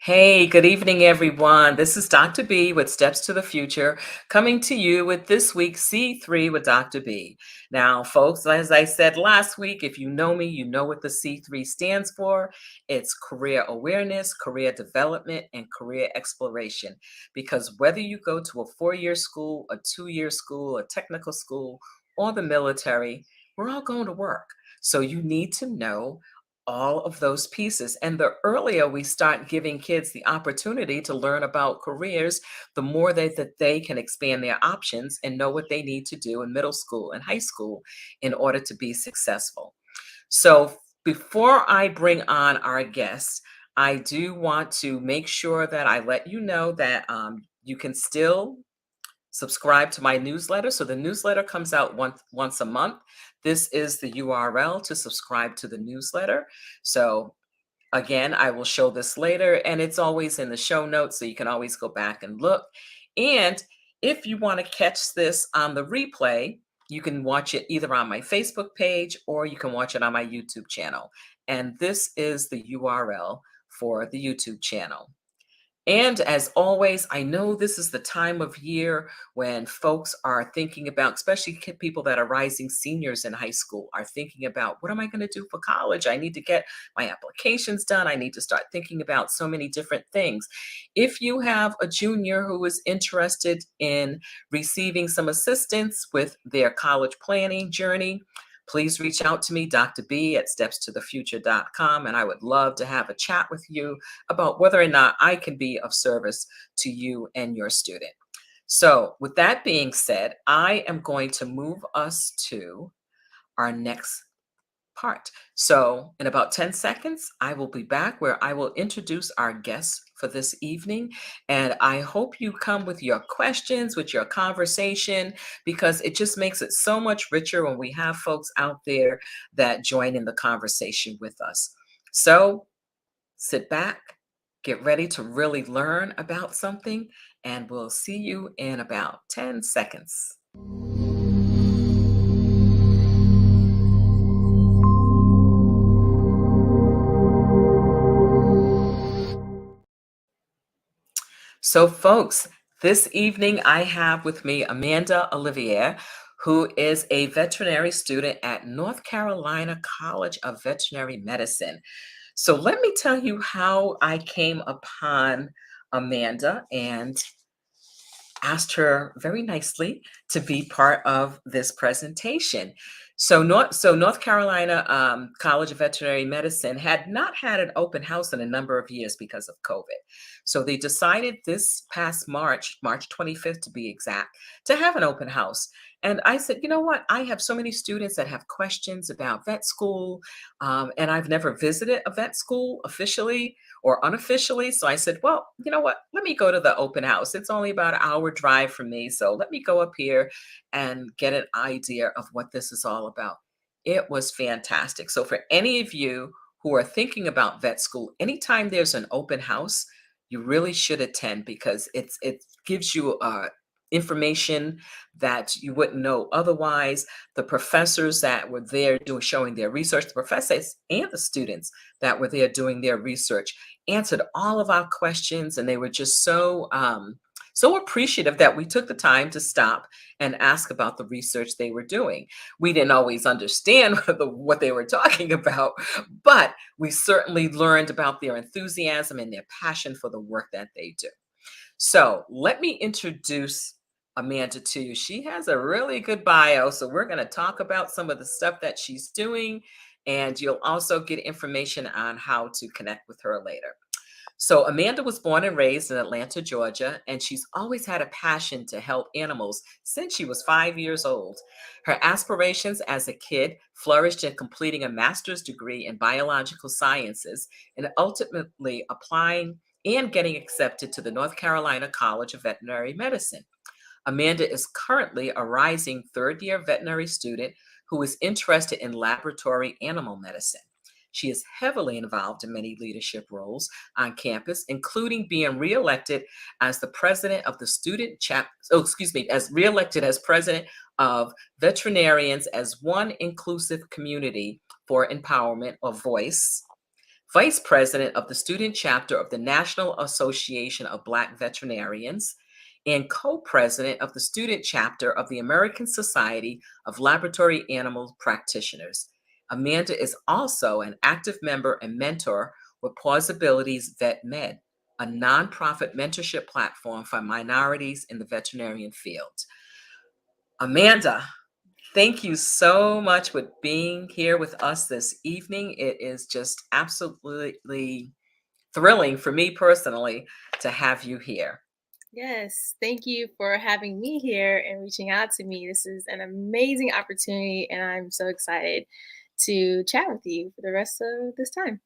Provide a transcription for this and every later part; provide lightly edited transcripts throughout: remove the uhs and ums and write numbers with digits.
Hey, good evening, everyone. This is Dr. B with Steps to the Future, coming to you with this week's C3 with Dr. B. Now, folks, as I said last week, if you know me, you know what the C3 stands for. It's career awareness, career development, and career exploration. Because whether you go to a 4-year school, a 2-year school, a technical school, or the military, we're all going to work. So you need to know all of those pieces. And the earlier we start giving kids the opportunity to learn about careers, the more that they can expand their options and know what they need to do in middle school and high school in order to be successful. So before I bring on our guest, I do want to make sure that I let you know that you can still subscribe to my newsletter. So the newsletter comes out once a month. This is the URL to subscribe to the newsletter. So again, I will show this later, and it's always in the show notes, so you can always go back and look. And if you want to catch this on the replay, you can watch it either on my Facebook page or you can watch it on my YouTube channel. And this is the URL for the YouTube channel. And as always, I know this is the time of year when folks are thinking about, especially people that are rising seniors in high school, are thinking about, what am I going to do for college? I need to get my applications done. I need to start thinking about so many different things. If you have a junior who is interested in receiving some assistance with their college planning journey, please reach out to me, Dr. B at stepstothefuture.com, and I would love to have a chat with you about whether or not I can be of service to you and your student. So with that being said, I am going to move us to our next part. So in about 10 seconds, I will be back where I will introduce our guests for this evening. And I hope you come with your questions, with your conversation, because it just makes it so much richer when we have folks out there that join in the conversation with us. So sit back, get ready to really learn about something, and we'll see you in about 10 seconds. So, folks, this evening I have with me Amanda Olivier, who is a veterinary student at North Carolina College of Veterinary Medicine. So, let me tell you how I came upon Amanda and asked her very nicely to be part of this presentation. So North Carolina College of Veterinary Medicine had not had an open house in a number of years because of COVID. So they decided this past March 25th to be exact, to have an open house. And I said, you know what? I have so many students that have questions about vet school, and I've never visited a vet school officially or unofficially. So I said, well, you know what? Let me go to the open house. It's only about an hour drive from me. So let me go up here and get an idea of what this is all about. It was fantastic. So for any of you who are thinking about vet school, anytime there's an open house, you really should attend because it gives you information that you wouldn't know otherwise. The professors that were there doing showing their research, the professors and the students that were there doing their research answered all of our questions, and they were just so appreciative that we took the time to stop and ask about the research they were doing. We didn't always understand what they were talking about, but we certainly learned about their enthusiasm and their passion for the work that they do. So let me introduce Amanda to you. She has a really good bio, so we're going to talk about some of the stuff that she's doing, and you'll also get information on how to connect with her later. So Amanda was born and raised in Atlanta, Georgia, and she's always had a passion to help animals since she was 5 years old. Her aspirations as a kid flourished in completing a master's degree in biological sciences and ultimately applying and getting accepted to the North Carolina College of Veterinary Medicine. Amanda is currently a rising third-year veterinary student who is interested in laboratory animal medicine. She is heavily involved in many leadership roles on campus, including being reelected as the president of the as reelected as president of Veterinarians as One Inclusive Community for Empowerment or VOICE Vice President of the Student Chapter of the National Association of Black Veterinarians, and Co-President of the Student Chapter of the American Society of Laboratory Animal Practitioners. Amanda is also an active member and mentor with Pawsibilities Vet Med, a nonprofit mentorship platform for minorities in the veterinarian field. Amanda, thank you so much for being here with us this evening. It is just absolutely thrilling for me personally to have you here. Yes, thank you for having me here and reaching out to me. This is an amazing opportunity, and I'm so excited to chat with you for the rest of this time.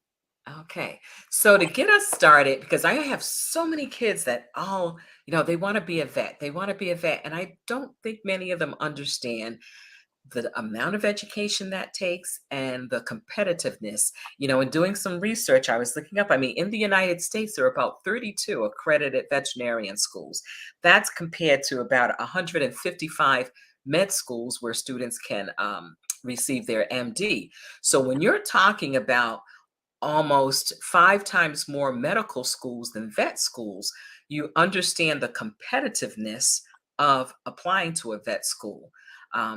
Okay. So to get us started, because I have so many kids that all, they want to be a vet. They want to be a vet. And I don't think many of them understand the amount of education that takes and the competitiveness. In doing some research, I was looking up, I mean, in the United States, there are about 32 accredited veterinarian schools. That's compared to about 155 med schools where students can receive their MD. So when you're talking about almost 5 times more medical schools than vet schools, you understand the competitiveness of applying to a vet school.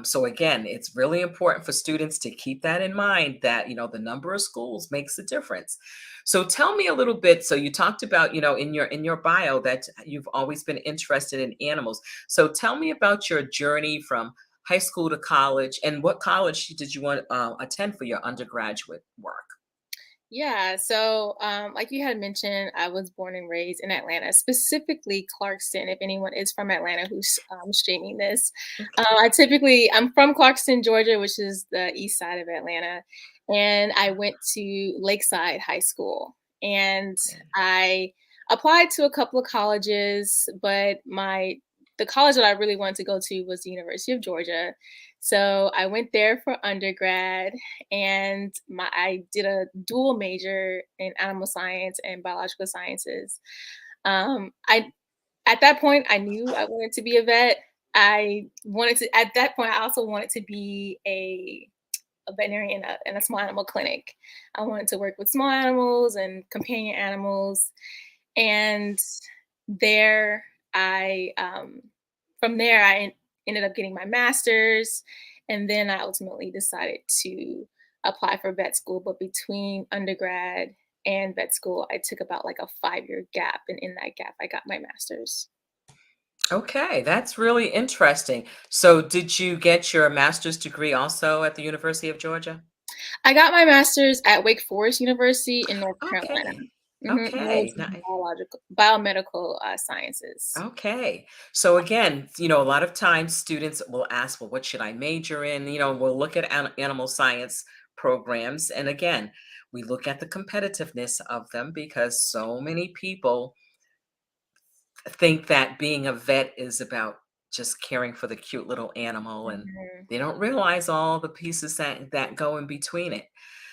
So again, it's really important for students to keep that in mind that, the number of schools makes a difference. So tell me a little bit. So you talked about, in your bio that you've always been interested in animals. So tell me about your journey from high school to college, and what college did you want attend for your undergraduate work? Yeah, so like you had mentioned, I was born and raised in Atlanta, specifically Clarkston. If anyone is from Atlanta who's streaming this, I'm from Clarkston, Georgia, which is the east side of Atlanta, and I went to Lakeside High School, and I applied to a couple of colleges, but the college that I really wanted to go to was the University of Georgia. So I went there for undergrad, and I did a dual major in animal science and biological sciences. I At that point I knew I wanted to be a vet. At that point I also wanted to be a veterinarian in a small animal clinic. I wanted to work with small animals and companion animals, and there I from there ended up getting my master's, and then I ultimately decided to apply for vet school. But between undergrad and vet school, I took about like a 5-year gap, and in that gap I got my master's. Okay, that's really interesting. So, did you get your master's degree also at the University of Georgia? I got my master's at Wake Forest University in North Carolina. Okay. And it was Okay. in biomedical sciences. Okay. So again, a lot of times students will ask, well, what should I major in? We'll look at animal science programs. And again, we look at the competitiveness of them because so many people think that being a vet is about just caring for the cute little animal, and Mhm. they don't realize all the pieces that go in between it.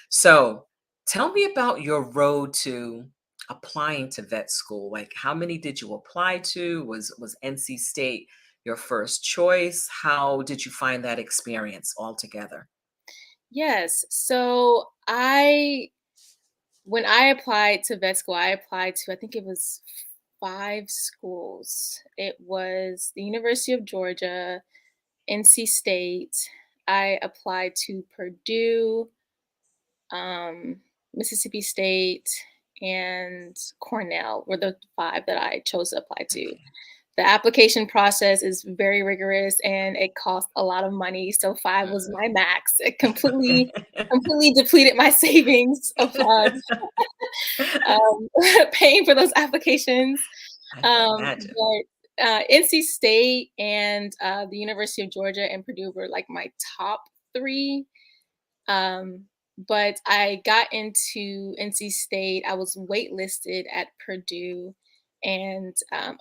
So tell me about your road to applying to vet school. Like, how many did you apply to? Was NC State your first choice? How did you find that experience altogether? Yes. So when I applied to vet school, I applied to, I think it was 5 schools. It was the University of Georgia, NC State. I applied to Purdue, um, Mississippi State, and Cornell were the 5 that I chose to apply to. The application process is very rigorous and it costs a lot of money. So 5 was my max. It completely depleted my savings of paying for those applications. I can imagine. But NC State and the University of Georgia and Purdue were like my top 3. Um, but I got into NC State. I was waitlisted at Purdue, and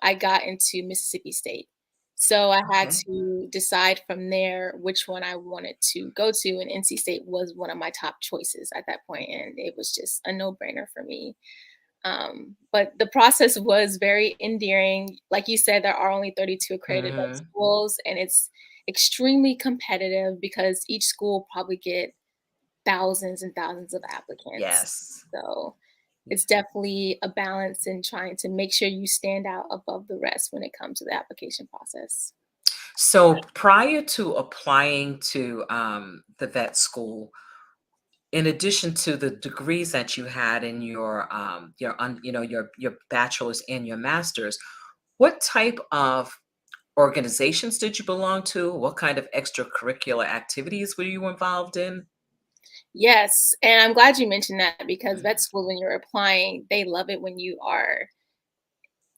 I got into Mississippi State. So I had Okay. to decide from there which one I wanted to go to, and NC State was one of my top choices at that point, and it was just a no-brainer for me. But the process was very endearing. Like you said, there are only 32 accredited vet Mhm. schools, and it's extremely competitive because each school probably get thousands and thousands of applicants. Yes. So it's definitely a balance in trying to make sure you stand out above the rest when it comes to the application process. So prior to applying to the vet school, in addition to the degrees that you had in your bachelor's and your master's, what type of organizations did you belong to? What kind of extracurricular activities were you involved in? Yes, and I'm glad you mentioned that because vet school, when you're applying, they love it when you are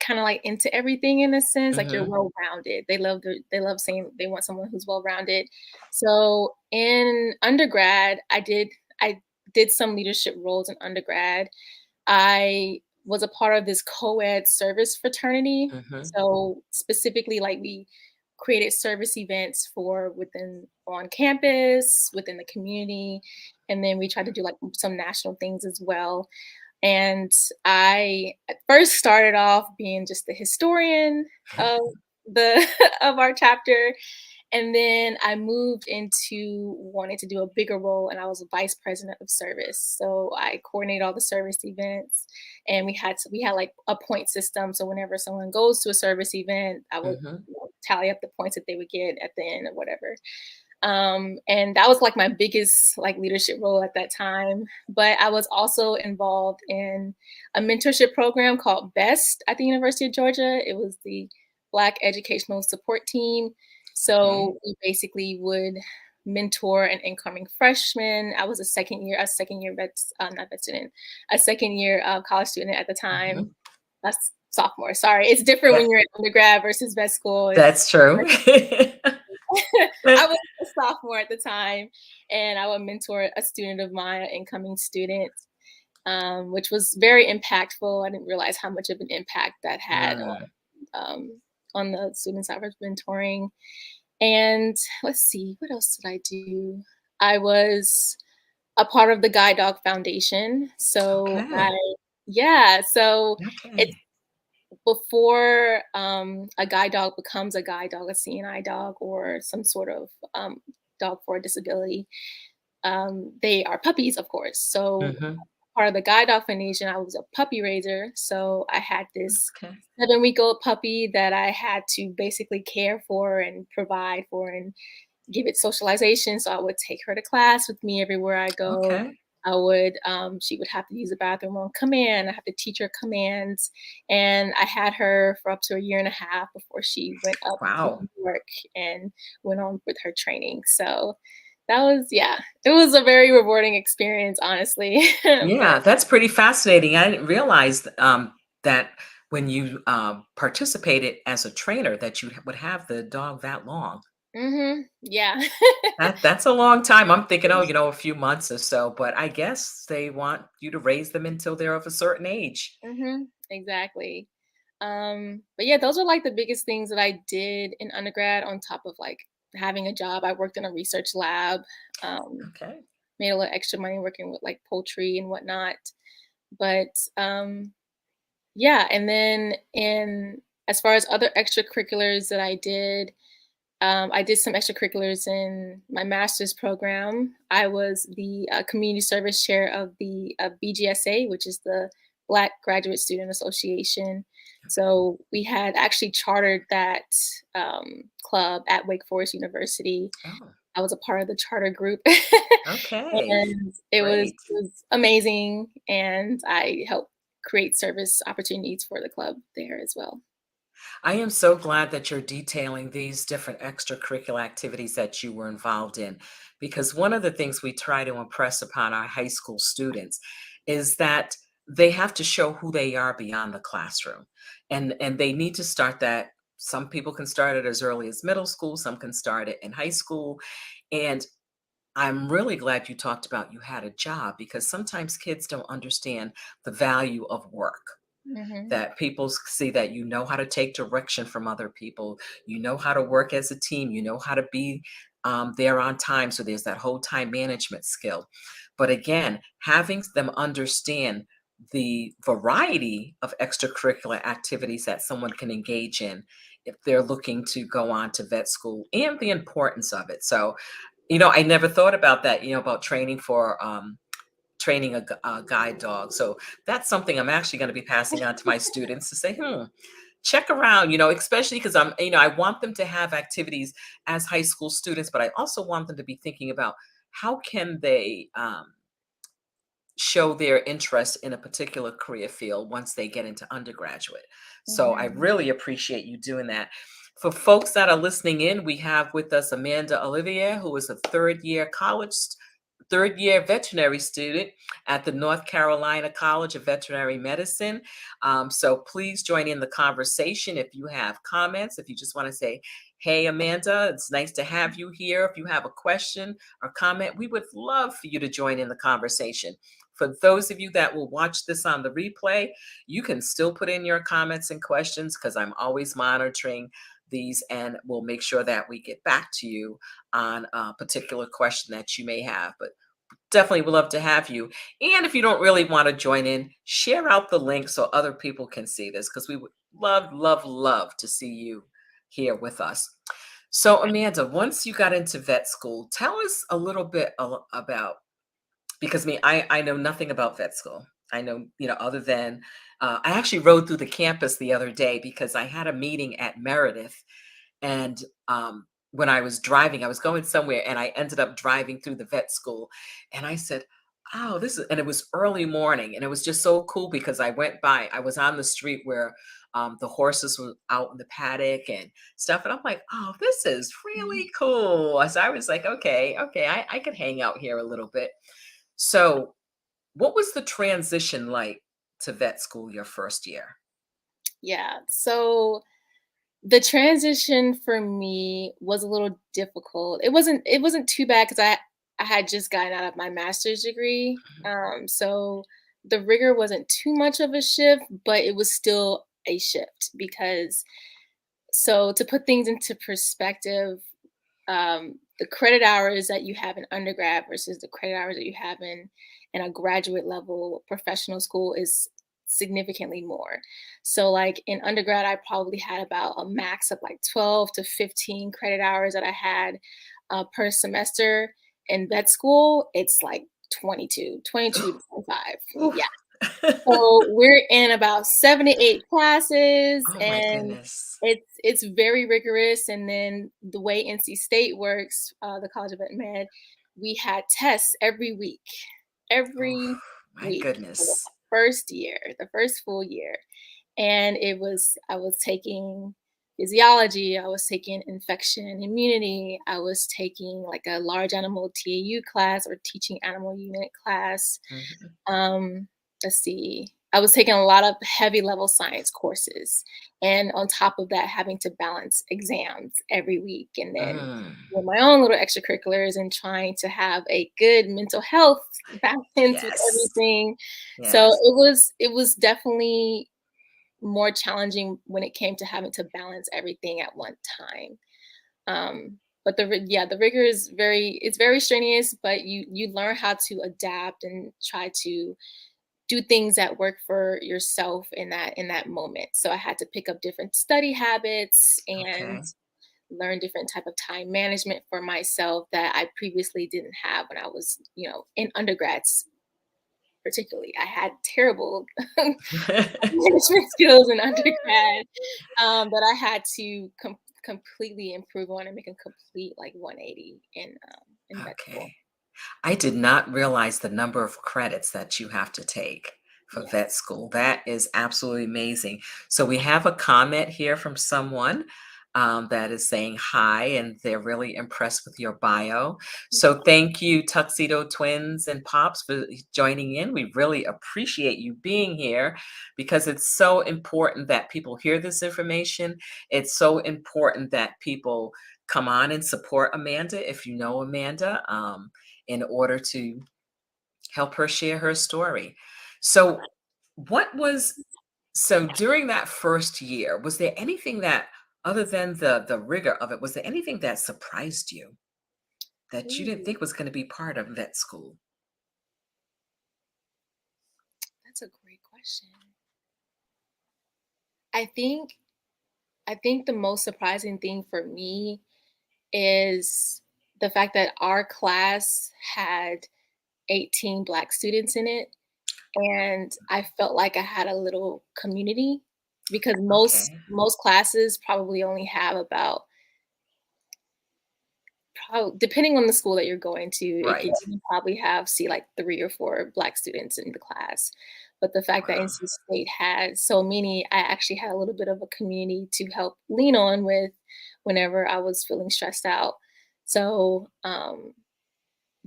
kind of like into everything in a sense, like you're Mm-hmm. well-rounded. They love saying they want someone who's well-rounded. So in undergrad, I did some leadership roles in undergrad. I was a part of this co-ed service fraternity. Mm-hmm. So specifically, like we created service events for within on campus, within the community, and then we tried to do like some national things as well. And I at first started off being just the historian of the of our chapter, and then I moved into wanting to do a bigger role, and I was a vice president of service. So I coordinated all the service events, and we had like a point system. So whenever someone goes to a service event, I would Mm-hmm. tally up the points that they would get at the end or whatever. And that was like my biggest like leadership role at that time. But I was also involved in a mentorship program called BEST at the University of Georgia. It was the Black Educational Support Team. Okay. So we basically would mentor an incoming freshman. I was a second year not vet student, a second year college student at the Mm-hmm. time. That's sophomore. Sorry, it's different That, when you're in undergrad versus vet school. It's that's true. I was a sophomore at the time, and I would mentor a student of mine, an incoming student, which was very impactful. I didn't realize how much of an impact that had Mm, on the students I was mentoring. And let's see, what else did I do? I was a part of the Guide Dog Foundation. okay. Yeah, so it's Okay. before a guide dog becomes a guide dog, a CNI dog, or some sort of dog for a disability, they are puppies, of course. So Mm-hmm. part of the Guide Dog Foundation, I was a puppy raiser. So I had this Okay. 7-week-old puppy that I had to basically care for and provide for and give it socialization. So I would take her to class with me everywhere I go. Okay. She would have to use the bathroom on command. I have to teach her commands. And I had her for up to a year and a half before she went up to Wow. New York and went on with her training. So that was, yeah, it was a very rewarding experience, honestly. Yeah, But that's pretty fascinating. I didn't realize that when you participated as a trainer that you would have the dog that long. yeah. That's a long time. I'm thinking, oh, a few months or so, but I guess they want you to raise them until they're of a certain age. Exactly. But yeah, those are like the biggest things that I did in undergrad on top of like having a job. I worked in a research lab, um, Okay. made a little extra money working with like poultry and whatnot. But yeah, and then in as far as other extracurriculars that I did some extracurriculars in my master's program. I was the community service chair of the BGSA, which is the Black Graduate Student Association. So we had actually chartered that club at Wake Forest University. Oh, I was a part of the charter group, okay. and Great. it was amazing. And I helped create service opportunities for the club there as well. I am so glad that you're detailing these different extracurricular activities that you were involved in, because one of the things we try to impress upon our high school students is that they have to show who they are beyond the classroom. And they need to start that. Some people can start it as early as middle school, some can start it in high school. And I'm really glad you talked about you had a job because sometimes kids don't understand the value of work, Hmm. that people see that you know how to take direction from other people, you know how to work as a team, you know how to be there on time. So there's that whole time management skill. But again, having them understand the variety of extracurricular activities that someone can engage in if they're looking to go on to vet school and the importance of it. So, I never thought about that, about training for training a guide dog. So that's something I'm actually going to be passing on to my students to say, check around, especially because I want them to have activities as high school students, but I also want them to be thinking about how can they show their interest in a particular career field once they get into undergraduate. So I Mhm. really appreciate you doing that. For folks that are listening in, we have with us Amanda Olivier, who is a third year veterinary student at the North Carolina College of Veterinary Medicine. So please join in the conversation if you have comments, if you just want to say, hey, Amanda, it's nice to have you here. If you have a question or comment, we would love for you to join in the conversation. For those of you that will watch this on the replay, you can still put in your comments and questions because I'm always monitoring these and we'll make sure that we get back to you on a particular question that you may have. But definitely would love to have you. And if you don't really want to join in, share out the link so other people can see this because we would love, love, love to see you here with us. So, Amanda, once you got into vet school, tell us a little bit about, because I know nothing about vet school. I know, other than I actually rode through the campus the other day because I had a meeting at Meredith. And when I was driving, I was going somewhere and I ended up driving through the vet school. And I said, oh, and it was early morning. And it was just so cool because I was on the street where the horses were out in the paddock and stuff. And I'm like, oh, this is Mhm. really cool. So I was like, okay, I could hang out here a little bit. So, what was the transition like to vet school your first year? Yeah. So the transition for me was a little difficult. It wasn't too bad because I had just gotten out of my master's degree. So the rigor wasn't too much of a shift, but it was still a shift because so to put things into perspective, the credit hours that you have in undergrad versus the credit hours that you have in a graduate level professional school is significantly more. So like in undergrad, I probably had about a max of like 12 to 15 credit hours that I had per semester. In vet school, it's like 22 to 25. Oof. Yeah. So we're in about 7 to 8 classes, Oh my and goodness. it's very rigorous, and then the way NC State works, the College of Vet Med, we had tests Oh every my week for the goodness. first year, the first full year, and I was taking physiology, I was taking infection and immunity, I was taking, like, a large animal TAU class or teaching animal unit class, Mhm. um, let's see. I was taking a lot of heavy level science courses, and on top of that, having to balance exams every week, and then Mm. with my own little extracurriculars and trying to have a good mental health balance with Yes. everything. So Yes. it was definitely more challenging when it came to having to balance everything at one time. But the rigor is very strenuous, but you learn how to adapt and try to do things that work for yourself in that moment. So I had to pick up different study habits and Okay. learn different type of time management for myself that I previously didn't have when I was, in undergrads particularly. I had terrible management skills in undergrad that I had to completely improve on and make a complete like 180 in vet school. Okay. I did not realize the number of credits that you have to take for vet Yes. school. That is absolutely amazing. So we have a comment here from someone that is saying hi, and they're really impressed with your bio. So thank you, Tuxedo Twins and Pops, for joining in. We really appreciate you being here because it's so important that people hear this information. It's so important that people come on and support Amanda if you know Amanda. In order to help her share her story. So, what was so during that first year, was there anything that other than the rigor of it, was there anything that surprised you that you didn't Ooh, think was going to be part of vet school? that's a great question. I think I think the most surprising thing for me is the fact that our class had 18 Black students in it, and I felt like I had a little community because Okay. most classes probably only have about depending on the school that you're going to, it could Right. you probably see like 3 or 4 Black students in the class. But the fact that Wow. NC State had so many, I actually had a little bit of a community to help lean on with whenever I was feeling stressed out. So,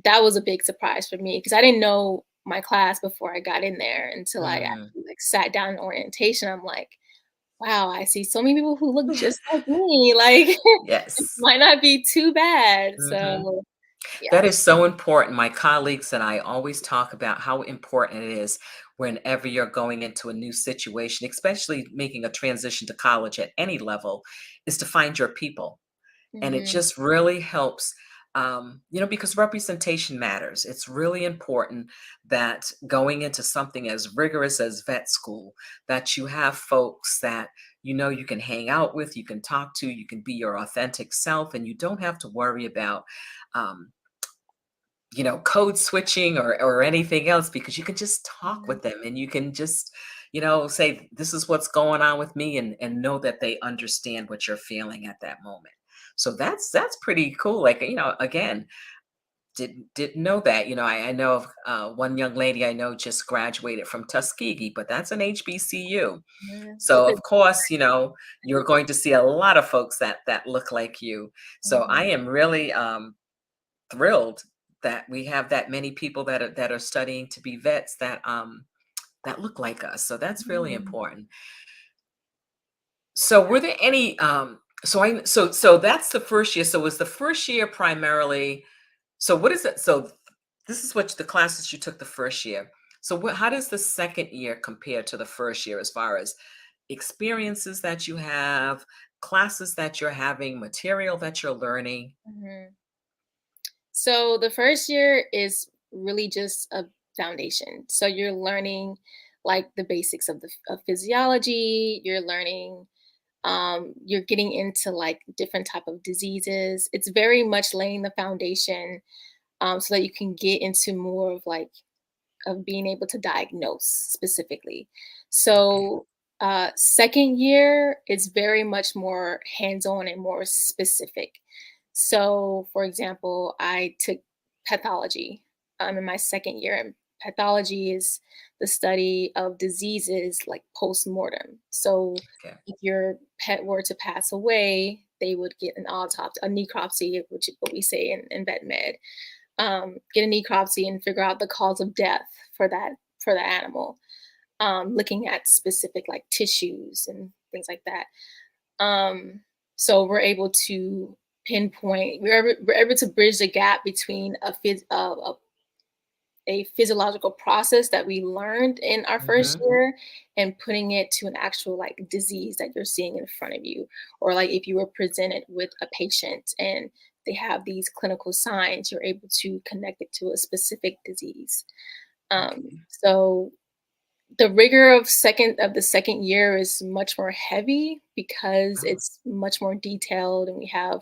that was a big surprise for me because I didn't know my class before I got in there until I Mm. actually, like, sat down in orientation. I'm like, "Wow, I see so many people who look just like me, like, it Yes. might not be too bad." Hmm. So, yeah. That is so important. My colleagues and I always talk about how important it is whenever you're going into a new situation, especially making a transition to college at any level, is to find your people. And it Mhm, just really helps, because representation matters. It's really important that going into something as rigorous as vet school, that you have folks that you can hang out with, you can talk to, you can be your authentic self, and you don't have to worry about um, code switching or anything else, because you can just talk mhm, with them and you can just, say, this is what's going on with me, and know that they understand what you're feeling at that moment. So that's pretty cool. Like, again, didn't know that. I know of one young lady I know just graduated from Tuskegee, but that's an HBCU. mhm. So of course, you're going to see a lot of folks that look like you. So I Mhm, am really thrilled that we have that many people that are studying to be vets that look like us. So that's really mhm, important. So were there any so that's the first year. So was the first year primarily, so what is it? So this is what the classes you took the first year. So how does the second year compare to the first year as far as experiences that you have, classes that you're having, material that you're learning? mhm. So the first year is really just a foundation. So you're learning like the basics of physiology. You're learning, you're getting into like different type of diseases. It's very much laying the foundation, so that you can get into more of like of being able to diagnose specifically. Okay. So, second year is very much more hands-on and more specific. So, for example, I took pathology in my second year, and pathology is the study of diseases like post-mortem. So, Okay. if your pet were to pass away, they would get an autopsy, a necropsy, which is what we say in vet med, get a necropsy and figure out the cause of death for the animal, looking at specific like tissues and things like that. Um, so we're able to pinpoint, we're able to bridge the gap between a physiological process that we learned in our first Hmm. year and putting it to an actual like disease that you're seeing in front of you, or like if you were presented with a patient and they have these clinical signs, you're able to connect it to a specific disease. Okay. So the rigor of the second year is much more heavy because Oh, it's much more detailed and we have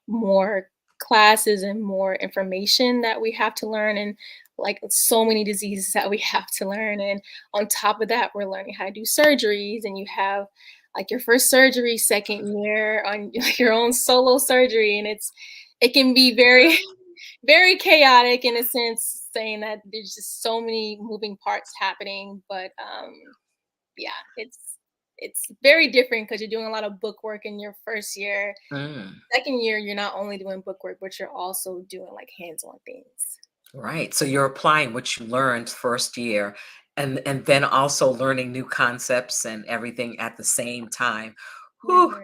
more classes and more information that we have to learn, and like so many diseases that we have to learn, and on top of that we're learning how to do surgeries, and you have like your first surgery second year on your own solo surgery, and it can be very very chaotic in a sense, saying that there's just so many moving parts happening. But yeah, it's very different because you're doing a lot of book work in your first year. mm, Second year, you're not only doing book work, but you're also doing like hands-on things. right. So you're applying what you learned first year, and then also learning new concepts and everything at the same time. Whew, Mhm.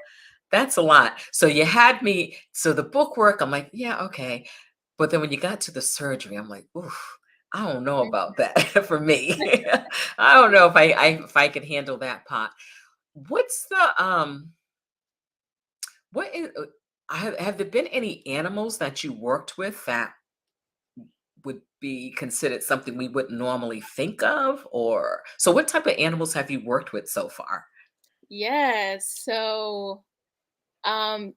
that's a lot. So you had me. So the book work, I'm like, yeah, okay. But then when you got to the surgery, I'm like, oof, I don't know about that for me. I don't know if I could handle that part. What's the what is have there been any animals that you worked with that would be considered something we wouldn't normally think of? Or so what type of animals have you worked with so far? Yes. So, um,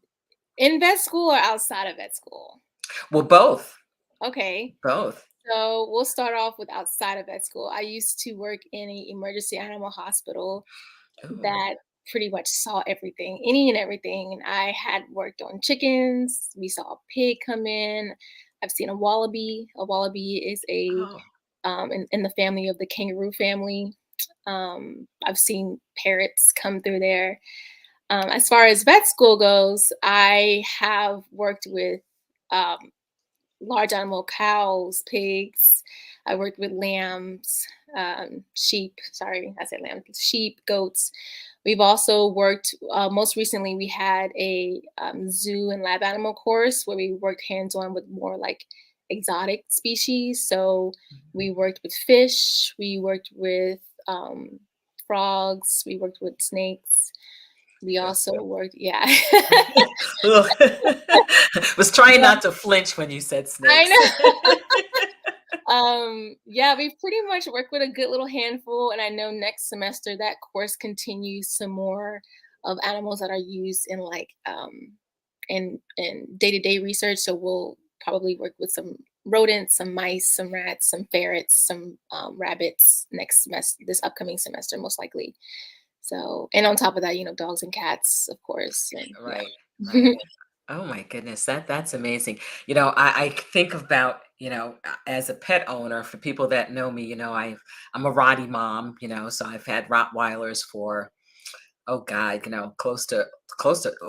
in vet school or outside of vet school? Well, both. Okay. Both. So we'll start off with outside of vet school. I used to work in an emergency animal hospital Ooh. that pretty much saw everything, any and everything. And I had worked on chickens. We saw a pig come in. I've seen a wallaby. A wallaby is a Oh, in the family of the kangaroo family. I've seen parrots come through there. As far as vet school goes, I have worked with um, large animal cows, pigs. I worked with lambs, sheep. Sorry, I said lambs. Sheep, goats. We've also worked. Most recently, we had a zoo and lab animal course where we worked hands-on with more like exotic species. So mhm. we worked with fish. We worked with frogs. We worked with snakes. We Ugh. also worked, yeah. Ugh. Was trying Yeah, not to flinch when you said I snakes. know. Yeah, we've pretty much worked with a good little handful, and I know next semester that course continues some more of animals that are used in like in day-to-day research. So we'll probably work with some rodents, some mice, some rats, some ferrets, some rabbits next semester, this upcoming semester, most likely. So, and on top of that, dogs and cats, of course. And Right, right. yeah. Oh my goodness, that's amazing. I think about, as a pet owner, for people that know me, I'm a Rottie mom, so I've had Rottweilers for, oh God, close to,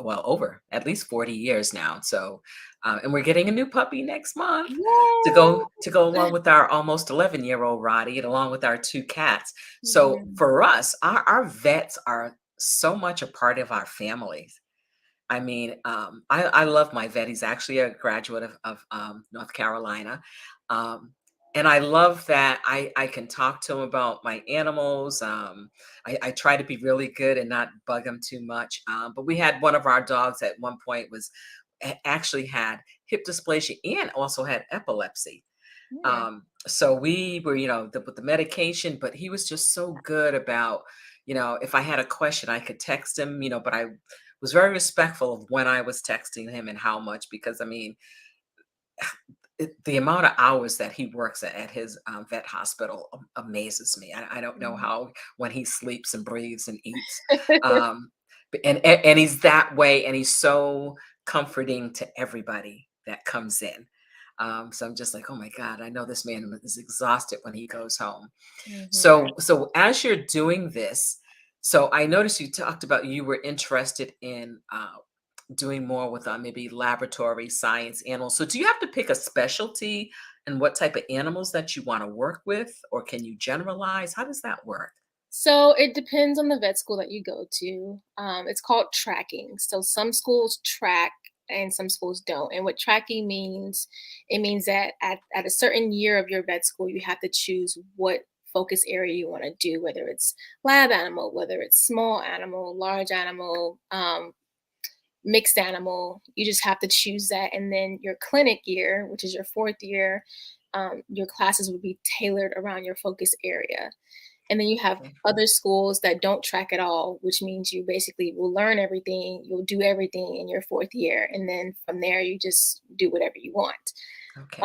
well, over at least 40 years now. So, and we're getting a new puppy next month to go along Yay! with our almost 11-year-old Rottie and along with our two cats. So Mhm. for us, our vets are so much a part of our families. I mean, I love my vet. He's actually a graduate of North Carolina. Um, and I love that I can talk to him about my animals. I try to be really good and not bug him too much. But we had one of our dogs at one point actually had hip dysplasia and also had epilepsy. Mm, So we were, with the medication, but he was just so good about, if I had a question, I could text him, but I was very respectful of when I was texting him and how much, because I mean, the amount of hours that he works at his vet hospital amazes me. I don't know mhm. how when he sleeps and breathes and eats. Um, and he's that way, and he's so comforting to everybody that comes in. So I'm just like, oh my God, I know this man is exhausted when he goes home. Mhm. So as you're doing this, so I noticed you talked about you were interested in doing more with maybe laboratory science animals. So do you have to pick a specialty and what type of animals that you want to work with, or can you generalize? How does that work? So it depends on the vet school that you go to. It's called tracking. So some schools track and some schools don't. And what tracking means, it means that at a certain year of your vet school, you have to choose what focus area you want to do, whether it's lab animal, whether it's small animal, large animal, mixed animal. You just have to choose that. And then your clinic year, which is your fourth year, your classes would be tailored around your focus area. And then you have Okay. other schools that don't track at all, which means you basically will learn everything, you'll do everything in your fourth year. And then from there, you just do whatever you want. Okay.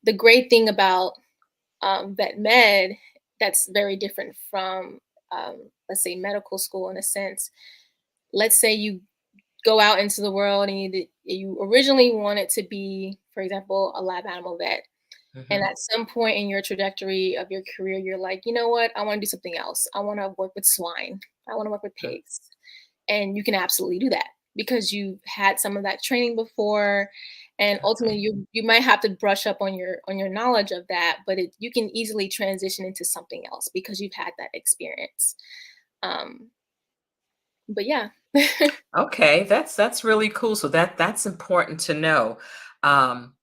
The great thing about vet med that's very different from, let's say, medical school in a sense. Let's say you go out into the world and you originally wanted to be, for example, a lab animal vet. And Hmm. at some point in your trajectory of your career, you're like, you know what? I want to do something else. I want to work with swine. I want to work with pigs. And you can absolutely do that because you've had some of that training before. And ultimately Okay. you might have to brush up on your knowledge of that, but you can easily transition into something else because you've had that experience. Um, but yeah. Okay. That's really cool. So that's important to know. Um,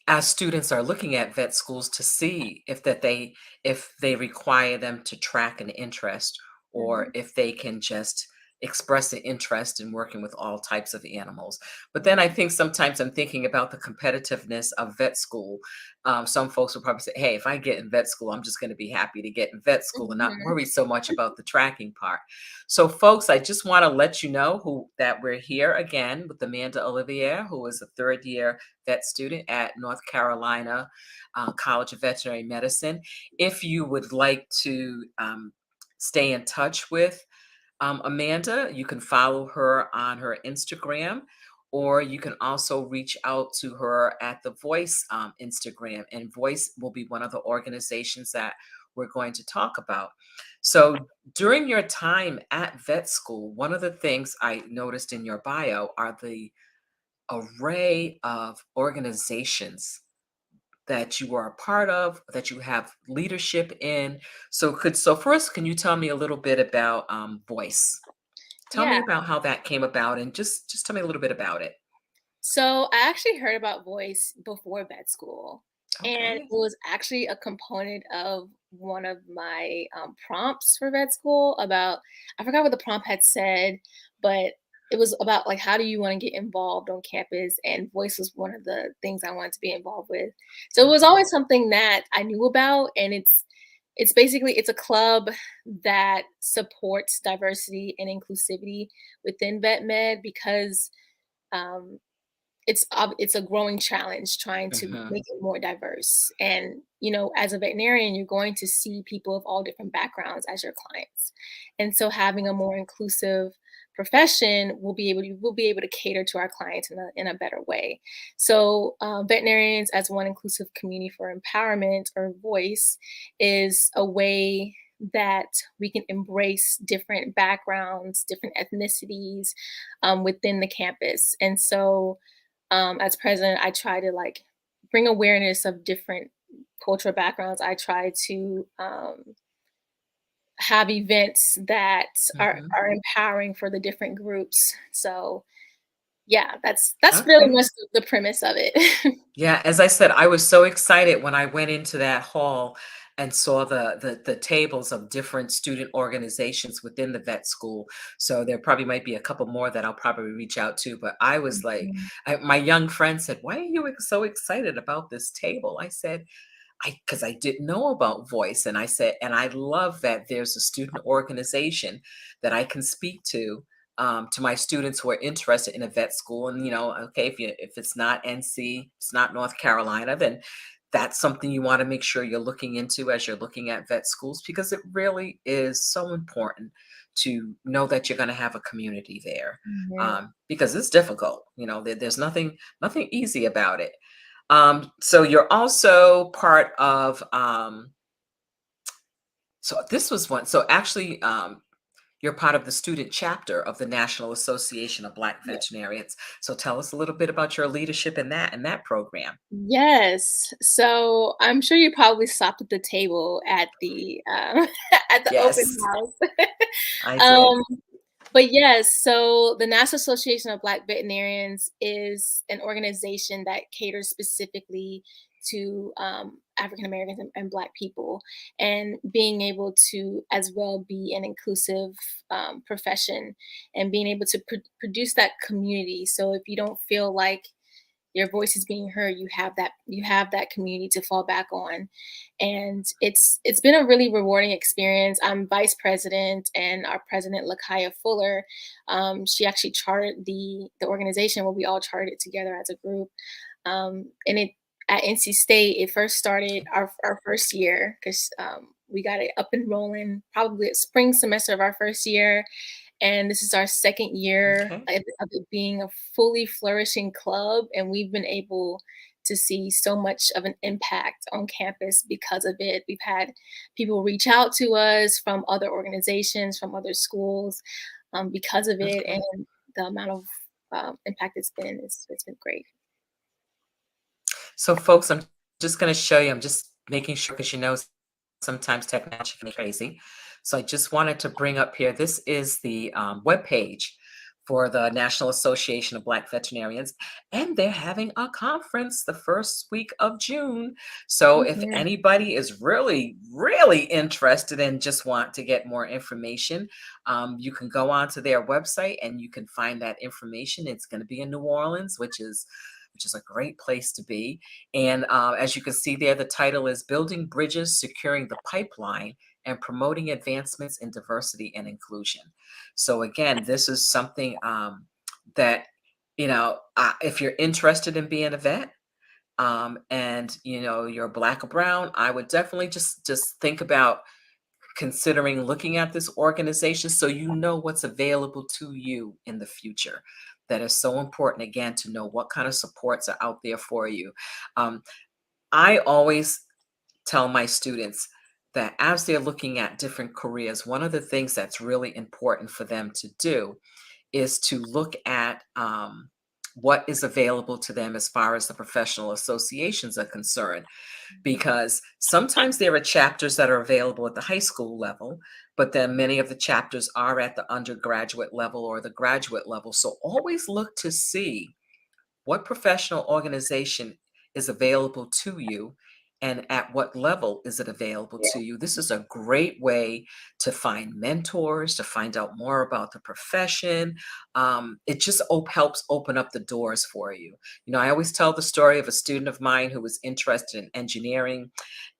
as students are looking at vet schools to see if they require them to track an interest, or Mhm. if they can just express an interest in working with all types of animals. But then I think sometimes I'm thinking about the competitiveness of vet school. Some folks will probably say, hey, if I get in vet school, I'm just going to be happy to get in vet school and not Mhm. worry so much about the tracking part. So, folks, I just want to let you know that we're here again with Amanda Olivier, who is a third year vet student at North Carolina College of Veterinary Medicine. If you would like to stay in touch with Amanda, you can follow her on her Instagram, or you can also reach out to her at the Voice Instagram. And Voice will be one of the organizations that we're going to talk about. So, during your time at vet school, one of the things I noticed in your bio are the array of organizations that you are a part of, that you have leadership in. So first, can you tell me a little bit about Voice? Tell Yeah. me about how that came about, and just tell me a little bit about it. So I actually heard about voice before vet school, and it Okay. was actually a component of one of my prompts for vet school. About I forgot what the prompt had said, but it was about like how do you want to get involved on campus, and voice was one of the things I wanted to be involved with. So it was Okay. always something that I knew about, and it's basically it's a club that supports diversity and inclusivity within vet med because um, it's a growing challenge trying to Hmm. make it more diverse. And as a veterinarian, you're going to see people of all different backgrounds as your clients. And so having a more inclusive profession will be able to cater to our clients in a better way. So veterinarians as one inclusive community for empowerment, or voice, is a way that we can embrace different backgrounds, different ethnicities within the campus. And so as president, I try to like bring awareness of different cultural backgrounds. I try to have events that Hmm. are empowering for the different groups. So yeah, that's really Okay. much the premise of it. Yeah, as I said, I was so excited when I went into that hall and saw the tables of different student organizations within the vet school. So there probably might be a couple more that I'll probably reach out to. But I was like, Mhm. my young friend said, "Why are you so excited about this table?" I said, because I didn't know about voice. And I said, and I love that there's a student organization that I can speak to my students who are interested in a vet school. And, okay, if it's not NC, it's not North Carolina, then that's something you want to make sure you're looking into as you're looking at vet schools, because it really is so important to know that you're going to have a community there, Mhm. because it's difficult. There's nothing easy about it. So you're also part of, so this was one, so actually, you're part of the student chapter of the National Association of Black Yeah. Veterinarians. So tell us a little bit about your leadership in that program. Yes. So I'm sure you probably stopped at the table at the at the open Yes, house. I did. um, But yes, so the National Association of Black Veterinarians is an organization that caters specifically to African Americans and Black people, and being able to as well be an inclusive profession, and being able to produce that community. So if you don't feel like your voice is being heard, you have that community to fall back on. And it's been a really rewarding experience. I'm vice president, and our president, Lakaya Fuller, she actually chartered the organization where we all chartered together as a group. And it at NC State, it first started our first year because we got it up and rolling probably at spring semester of our first year, and this is our second year Okay. of it being a fully flourishing club, and we've been able to see so much of an impact on campus because of it. We've had people reach out to us from other organizations, from other schools, because of it, Okay. and the amount of impact it's been great. So folks, I'm just going to show you, I'm just making sure, because sometimes technology can be crazy. So I just wanted to bring up here, this is the web page for the National Association of Black Veterinarians, and they're having a conference the first week of June. So if Mhm. anybody is really, really interested and just want to get more information, you can go onto their website and you can find that information. It's going to be in New Orleans, which is a great place to be. And as you can see there, the title is Building Bridges, Securing the Pipeline, and Promoting Advancements in Diversity and Inclusion. So again, this is something that, if you're interested in being a vet, and you're black or brown, I would definitely just think about considering looking at this organization so you know what's available to you in the future. That is so important, again, to know what kind of supports are out there for you. Um, I always tell my students that as they're looking at different careers, one of the things that's really important for them to do is to look at what is available to them as far as the professional associations are concerned, because sometimes there are chapters that are available at the high school level, but then many of the chapters are at the undergraduate level or the graduate level. So always look to see what professional organization is available to you and at what level is it available to you. This is a great way to find mentors, to find out more about the profession. It just helps open up the doors for you. I always tell the story of a student of mine who was interested in engineering,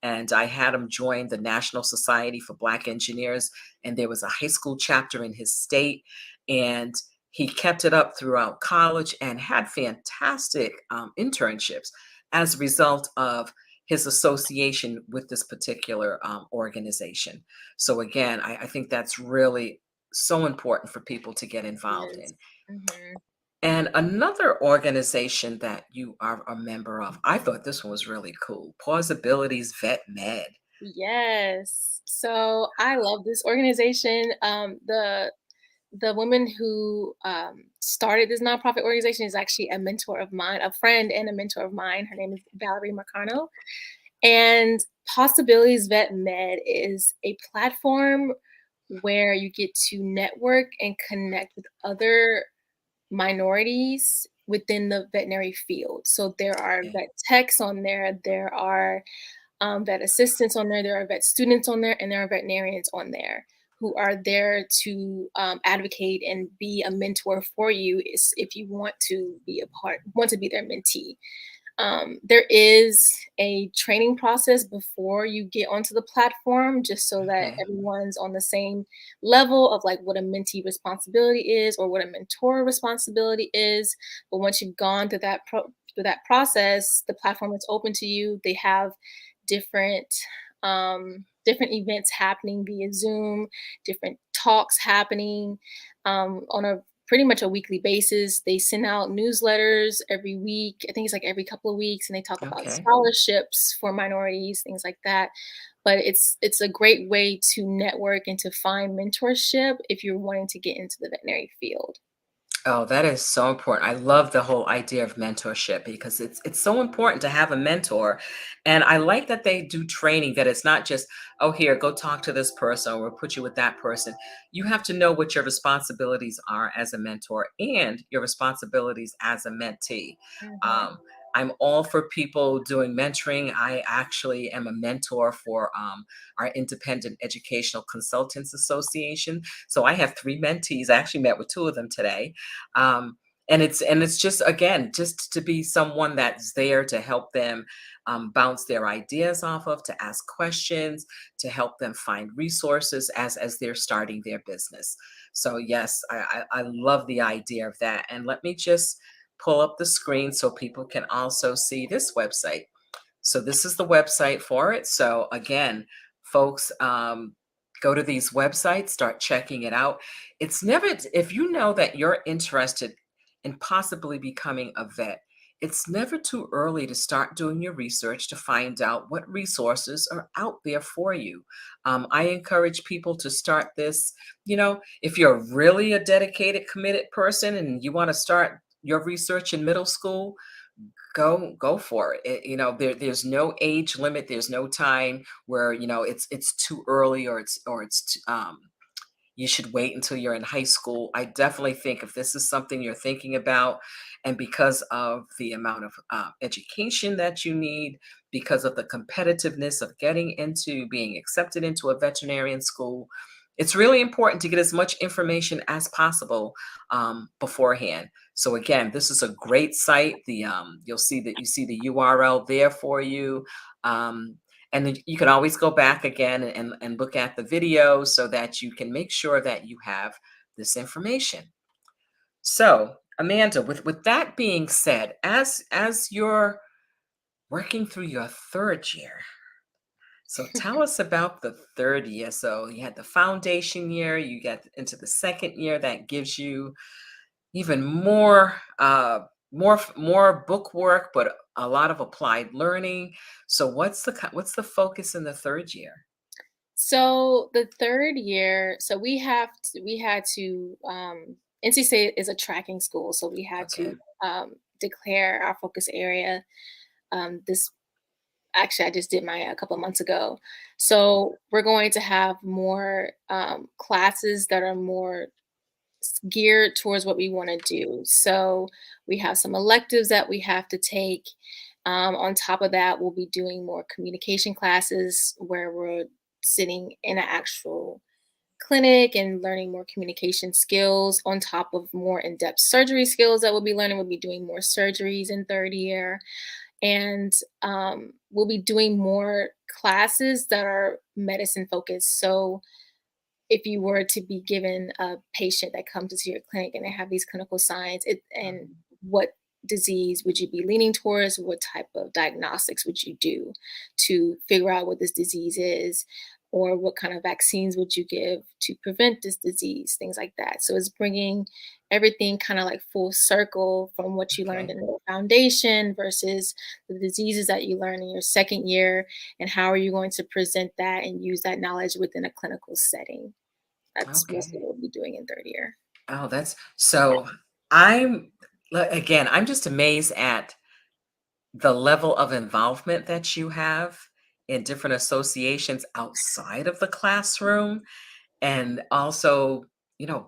and I had him join the National Society for Black Engineers, and there was a high school chapter in his state, and he kept it up throughout college and had fantastic internships as a result of his association with this particular organization. So again, I think that's really so important for people to get involved Yes. in. Mhm. And another organization that you are a member of, I thought this one was really cool, Pawsibilities Vet Med. Yes. So I love this organization. The woman who started this nonprofit organization is actually a mentor of mine, a friend and a mentor of mine. Her name is Valerie Marcano. And Possibilities Vet Med is a platform where you get to network and connect with other minorities within the veterinary field. So there are Okay. vet techs on there are vet assistants on there are vet students on there, and there are veterinarians on there who are there to advocate and be a mentor for you if you want to be their mentee. There is a training process before you get onto the platform, just so that Okay. everyone's on the same level of like what a mentee responsibility is or what a mentor responsibility is. But once you've gone through that process, the platform is open to you. They have different different events happening via Zoom, different talks happening on a pretty much a weekly basis. They send out newsletters every week. I think it's like every couple of weeks, and they talk about Okay. scholarships for minorities, things like that. But it's a great way to network and to find mentorship if you're wanting to get into the veterinary field. Oh, that is so important. I love the whole idea of mentorship because it's so important to have a mentor. And I like that they do training, that it's not just, oh, here, go talk to this person or we'll put you with that person. You have to know what your responsibilities are as a mentor and your responsibilities as a mentee. Mhm. Um, I'm all for people doing mentoring. I actually am a mentor for our Independent Educational Consultants Association. So I have three mentees. I actually met with two of them today, and it's just, again, just to be someone that's there to help them bounce their ideas off of, to ask questions, to help them find resources as they're starting their business. So yes, I love the idea of that. And let me just pull up the screen so people can also see this website. So this is the website for it. So again, folks, go to these websites, start checking it out. It's never, if you know that you're interested in possibly becoming a vet, it's never too early to start doing your research to find out what resources are out there for you. I encourage people to start this. If you're really a dedicated, committed person and you want to start your research in middle school, go for it. There's no age limit. There's no time where it's too early, or it's you should wait until you're in high school. I definitely think if this is something you're thinking about, and because of the amount of education that you need, because of the competitiveness of getting into being accepted into a veterinarian school, it's really important to get as much information as possible beforehand. So again, this is a great site. The you'll see that you see the URL there for you. Um, and then you can always go back again and look at the video so that you can make sure that you have this information. So, Amanda, with that being said, as you're working through your third year, so tell us about the third year. So you had the foundation year, you get into the second year that gives you even more more book work, but a lot of applied learning. So what's the focus in the third year? So the third year, so we had to NC State is a tracking school, so we had Okay. to declare our focus area. This actually I just did mine a couple of months ago. So we're going to have more classes that are more geared towards what we want to do. So we have some electives that we have to take. On top of that, we'll be doing more communication classes where we're sitting in an actual clinic and learning more communication skills on top of more in-depth surgery skills that we'll be learning. We'll be doing more surgeries in third year. And we'll be doing more classes that are medicine focused. So if you were to be given a patient that comes into your clinic and they have these clinical signs, and Mhm. what disease would you be leaning towards? What type of diagnostics would you do to figure out what this disease is? Or what kind of vaccines would you give to prevent this disease? Things like that. So it's bringing everything kind of like full circle from what you learned Okay. in the foundation versus the diseases that you learn in your second year, and how are you going to present that and use that knowledge within a clinical setting. That's mostly Okay. what we'll be doing in third year. Oh, that's so I'm again, I'm just amazed at the level of involvement that you have in different associations outside of the classroom, and also,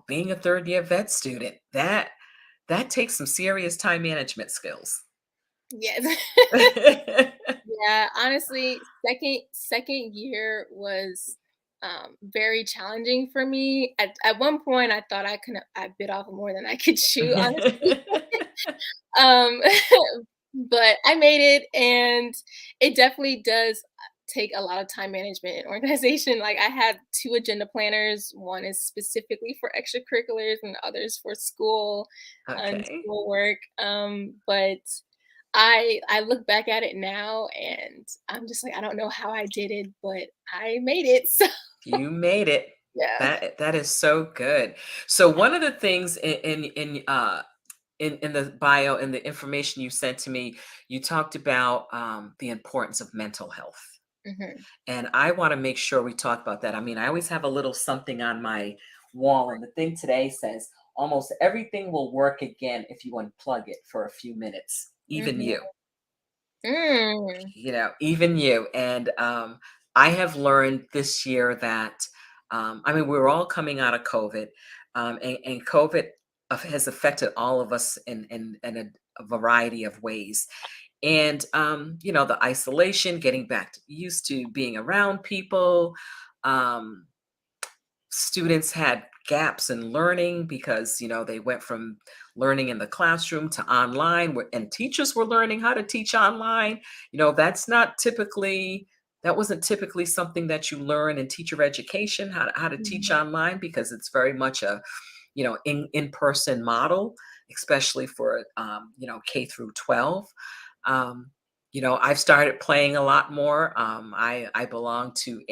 being a third year vet student. That takes some serious time management skills. Yes. Yeah, honestly, second year was very challenging for me. At one point I thought I bit off more than I could chew, honestly. Um but I made it, and it definitely does take a lot of time management and organization. Like I had two agenda planners. One is specifically for extracurriculars and others for school and Okay. schoolwork. But I look back at it now and I'm just like, I don't know how I did it, but I made it. So You made it. yeah. That is so good. So one of the things in the bio, in the information you sent to me, you talked about the importance of mental health. Hmm. And I want to make sure we talk about that. I mean, I always have a little something on my wall, and the thing today says almost everything will work again if you unplug it for a few minutes, even Hmm. you. Mm. Even you. And I have learned this year that, I mean, we're all coming out of COVID, and COVID has affected all of us in a variety of ways. And, the isolation, getting back used to being around people. Um, Students had gaps in learning because they went from learning in the classroom to online, and teachers were learning how to teach online. That wasn't typically something that you learn in teacher education, how to teach Mhm. online, because it's very much a in-person model, especially for K through 12. I've started playing a lot more. I belong to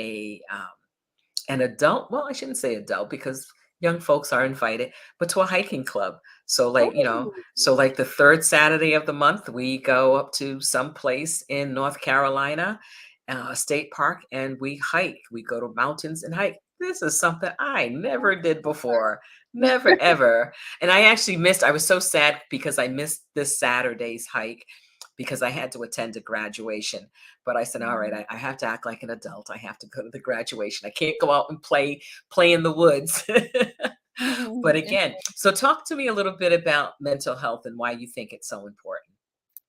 an adult, well, I shouldn't say adult because young folks are invited, but to a hiking club. So Oh. the third Saturday of the month, we go up to some place in North Carolina, a state park, and we hike. We go to mountains and hike. This is something I never did before. Never ever. And I was so sad because I missed this Saturday's hike, because I had to attend a graduation. But I said, all right, Mhm. I have to act like an adult. I have to go to the graduation. I can't go out and play in the woods. But Mhm. again, so talk to me a little bit about mental health and why you think it's so important.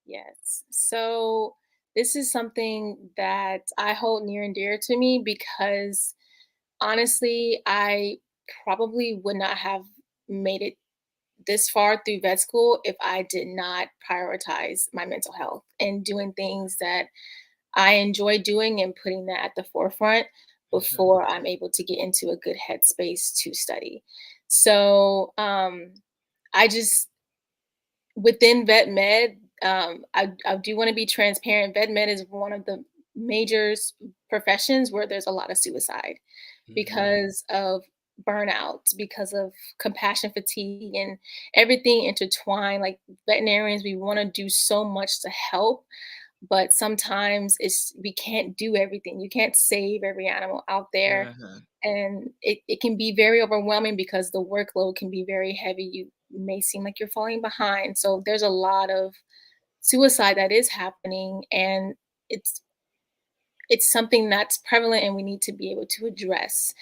Yes. So this is something that I hold near and dear to me because honestly, I probably would not have made it this far through vet school if I did not prioritize my mental health and doing things that I enjoy doing and putting that at the forefront Mhm. before I'm able to get into a good headspace to study. So I just within vet med, I do want to be transparent. Vet med is one of the major professions where there's a lot of suicide Mhm. because of burnout, because of compassion fatigue, and everything intertwined. Like veterinarians, we want to do so much to help, but sometimes we can't do everything. You can't save every animal out there. Mhm. And it can be very overwhelming because the workload can be very heavy. You may seem like you're falling behind. So there's a lot of suicide that is happening, and it's it's something that's prevalent and we need to be able to address.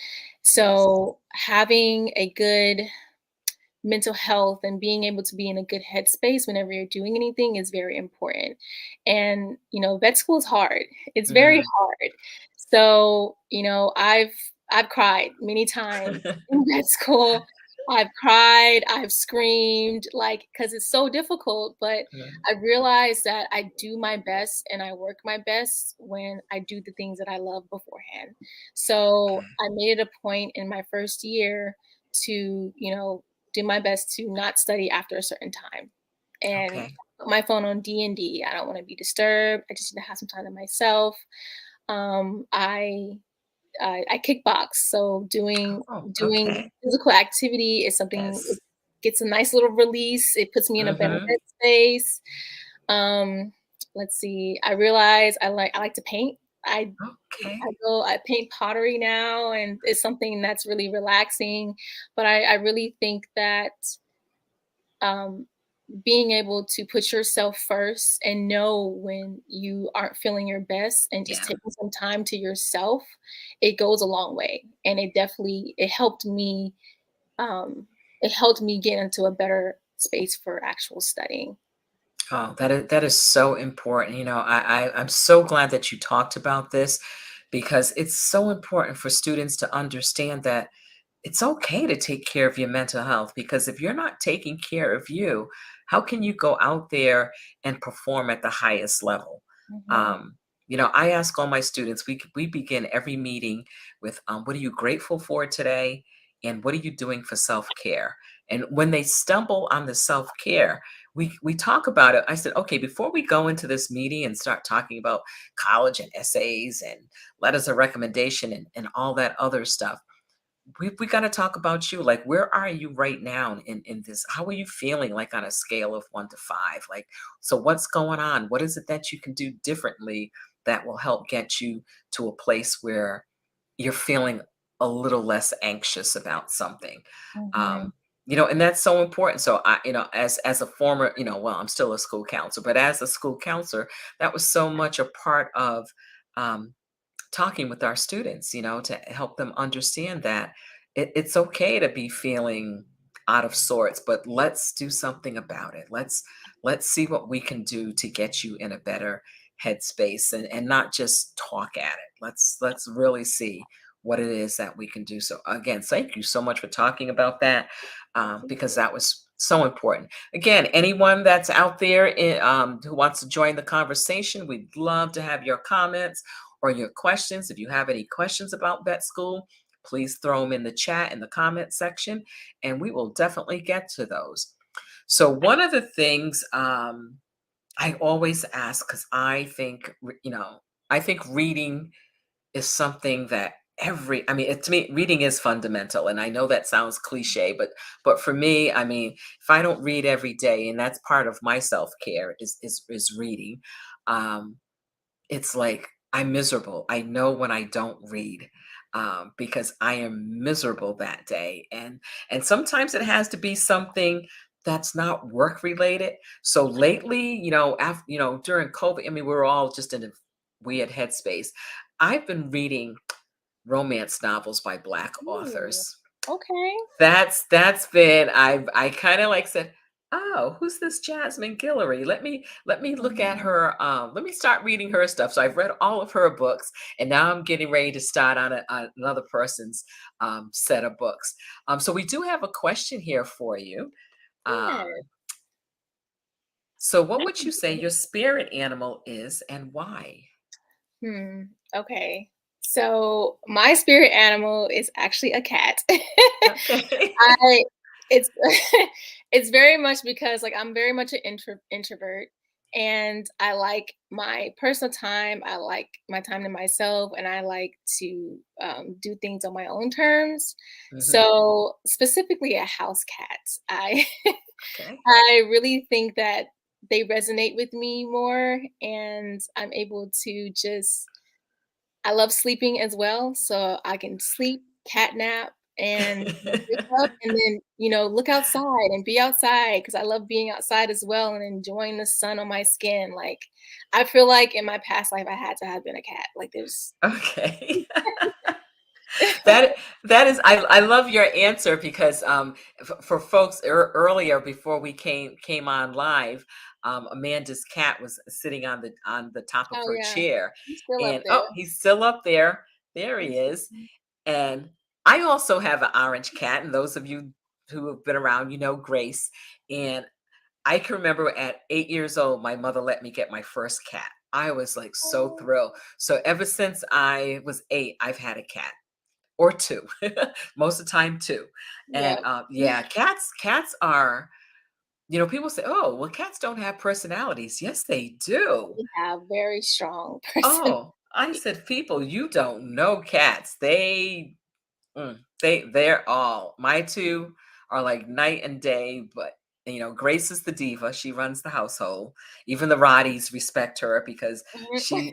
Yes. So having a good mental health and being able to be in a good headspace whenever you're doing anything is very important. And, vet school is hard. It's very Mhm. hard. So, I've cried many times in vet school. I've cried, I've screamed, like, because it's so difficult. But Mhm. I realized that I do my best and I work my best when I do the things that I love beforehand. So Okay. I made it a point in my first year to, do my best to not study after a certain time and Okay. put my phone on D&D. I don't want to be disturbed. I just need to have some time to myself. Um, I I kickbox, so Oh, doing okay. physical activity is something. It Yes. gets a nice little release. It puts me in a better Mhm. headspace. Um, let's see. I realize I like to paint. I Okay. I paint pottery now, and it's something that's really relaxing. But I really think that um, being able to put yourself first and know when you aren't feeling your best and just Yeah. taking some time to yourself, it goes a long way. And it helped me get into a better space for actual studying. Oh, that is so important. I'm so glad that you talked about this because it's so important for students to understand that it's okay to take care of your mental health because if you're not taking care of you, how can you go out there and perform at the highest level? Mhm, Um, I ask all my students, we begin every meeting with what are you grateful for today? And what are you doing for self-care? And when they stumble on the self-care, we talk about it. I said, okay, before we go into this meeting and start talking about college and essays and letters of recommendation and all that other stuff, we got to talk about you. Like, where are you right now in this? How are you feeling, like on a scale of 1 to 5? Like, so what's going on? What is it that you can do differently that will help get you to a place where you're feeling a little less anxious about something? mhm, um and that's so important. So as a former, well, I'm still a school counselor, but as a school counselor, that was so much a part of um talking with our students, to help them understand that it's okay to be feeling out of sorts, but let's do something about it. Let's see what we can do to get you in a better headspace and not just talk at it. Let's really see what it is that we can do. So again, thank you so much for talking about that, because that was so important. Again, anyone that's out there who wants to join the conversation, we'd love to have your comments or your questions. If you have any questions about vet school, please throw them in the chat in the comment section, and we will definitely get to those. So one of the things I always ask, because I think reading is something that I mean, to me, reading is fundamental, and I know that sounds cliche, but for me, I mean, if I don't read every day, and that's part of my self care is reading. Um, it's like I'm miserable. I know when I don't read, because I am miserable that day, and sometimes it has to be something. that's not work related. So lately, after, during COVID, I mean, we were all just in a weird headspace. I've been reading romance novels by Black Ooh, authors. okay. That's been I kind of like said, "Oh, who's this Jasmine Guillory? Let me look at Mhm. her. Let me start reading her stuff." So I've read all of her books, and now I'm getting ready to start on another person's set of books. So we do have a question here for you. Yes. Um, so what would you say your spirit animal is, and why? Hmm. Okay. So my spirit animal is actually a cat. Okay. I it's it's very much because like I'm very much an introvert and I like my personal time. I like my time to myself and I like to do things on my own terms. Hmm. So specifically a house cat. I Okay. I really think that they resonate with me more and I'm able to just I love sleeping as well, so I can sleep, cat nap, and wake up and then, look outside and be outside because I love being outside as well and enjoying the sun on my skin. Like, I feel like in my past life, I had to have been a cat. Like, there's Okay. That is, I love your answer because for folks earlier before we came on live, Amanda's cat was sitting on the top of oh, her yeah. chair, He's still up and there. oh, he's still up there. There he He's is. And I also have an orange cat, and those of you who have been around, Grace. And I can remember at 8 years old, my mother let me get my first cat. I was like so oh, thrilled. So ever since I was 8, I've had a cat or two, most of the time two. And yep. yeah, cats are, people say, "Oh, well, cats don't have personalities." Yes, they do. They have very strong person. Oh, I said, people, you don't know cats. They're all, my two are like night and day, but Grace is the diva. She runs the household. Even the Rotties respect her because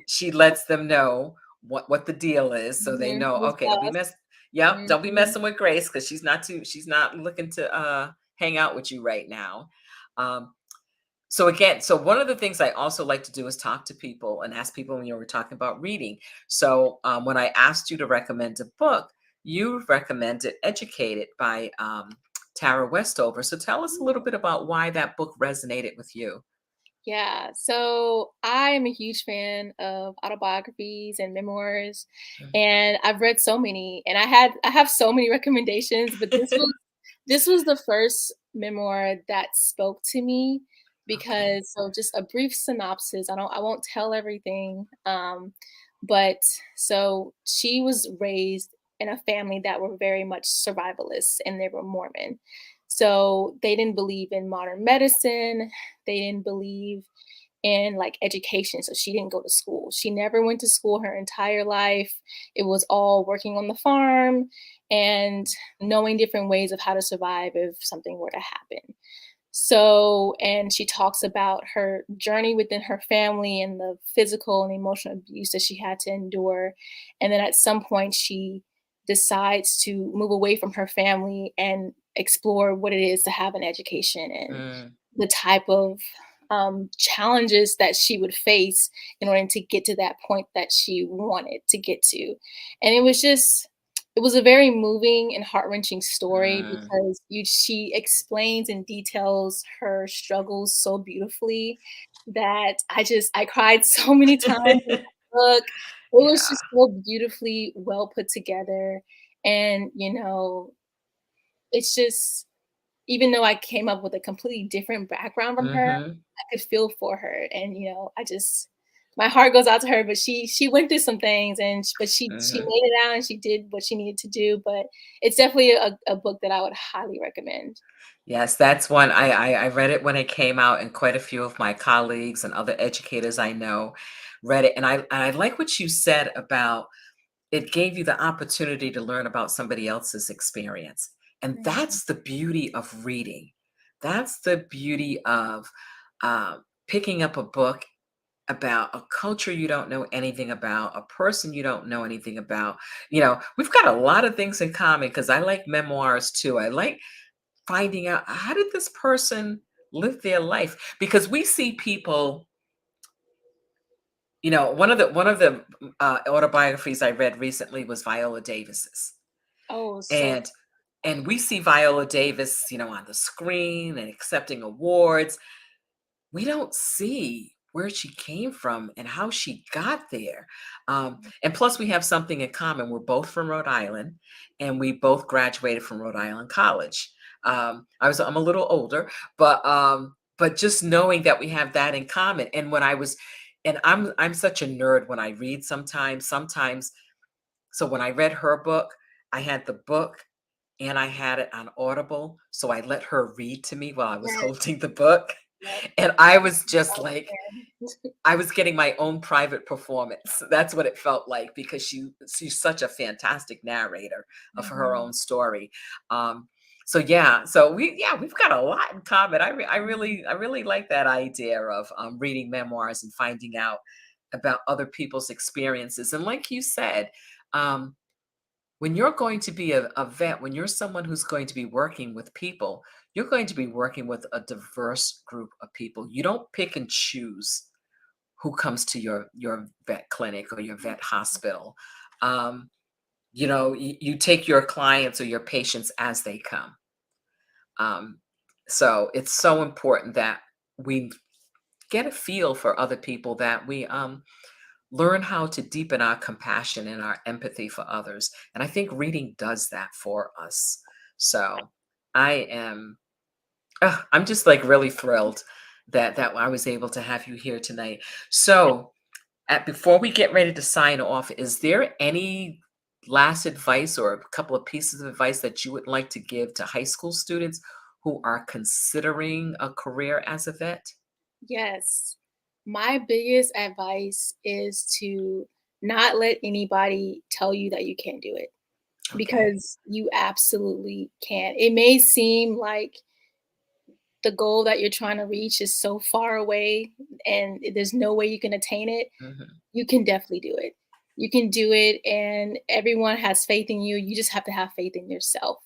she lets them know what the deal is, so they know, Who's okay, don't be boss? mess yep, don't be Mhm. messing with Grace because she's not looking to hang out with you right now. Um so again, so one of the things I also like to do is talk to people and ask people, we're talking about reading. So when I asked you to recommend a book, you recommended Educated by Tara Westover. So tell us a little bit about why that book resonated with you. Yeah, so I am a huge fan of autobiographies and memoirs, and I've read so many, and I have so many recommendations, but Mhm. this was the first memoir that spoke to me Okay. because so just a brief synopsis. I won't tell everything, but so she was raised in a family that were very much survivalists, and they were Mormon. So they didn't believe in modern medicine. They didn't believe in like education. So she didn't go to school. She never went to school her entire life. It was all working on the farm and knowing different ways of how to survive if something were to happen. So, and she talks about her journey within her family and the physical and emotional abuse that she had to endure. And then at some point, she decides to move away from her family and explore what it is to have an education and Mm, the type of challenges that she would face in order to get to that point that she wanted to get to. And it was a very moving and heart-wrenching story mm. because she explains and details her struggles so beautifully that I cried so many times in that book. It was Yeah. just so beautifully well put together. And, it's just even though I came up with a completely different background from her, Hmm. I could feel for her, and, I just my heart goes out to her, but she went through some things, and but she Hmm. made it out, and she did what she needed to do, but it's definitely a book that I would highly recommend. Yes, that's one. I read it when it came out, and quite a few of my colleagues and other educators I know read it. And I like what you said about it gave you the opportunity to learn about somebody else's experience. And Mhm. that's the beauty of reading. That's the beauty of picking up a book about a culture you don't know anything about, a person you don't know anything about. We've got a lot of things in common because I like memoirs too. finding out, how did this person live their life? Because we see people, one of the autobiographies I read recently was Viola Davis's. Oh, so And we see Viola Davis, on the screen and accepting awards. We don't see where she came from and how she got there. And plus, we have something in common. We're both from Rhode Island, and we both graduated from Rhode Island College. I'm a little older, but just knowing that we have that in common. And I'm such a nerd when I read sometimes. So when I read her book, I had the book and I had it on Audible. So I let her read to me while I was yes, holding the book. yep. And I was just like, Understand. I was getting my own private performance. That's what it felt like, because she's such a fantastic narrator of her Mhm, own story. So we've got a lot in common. mhm. I really like that idea of reading memoirs and finding out about other people's experiences. And like you said, um, when you're going to be a vet, when you're someone who's going to be working with people, you're going to be working with a diverse group of people. You don't pick and choose who comes to your vet clinic or your vet hospital. Um, you take your clients or your patients as they come. Um, so it's so important that we get a feel for other people, that we learn how to deepen our compassion and our empathy for others. And I think reading does that for us. So I am, I'm just like really thrilled that I was able to have you here tonight. So before we get ready to sign off, is there any last advice or a couple of pieces of advice that you would like to give to high school students who are considering a career as a vet? Yes. My biggest advice is to not let anybody tell you that you can't do it, Okay. because you absolutely can. It may seem like the goal that you're trying to reach is so far away and there's no way you can attain it. Hmm. You can definitely do it. You can do it, and everyone has faith in you. You just have to have faith in yourself.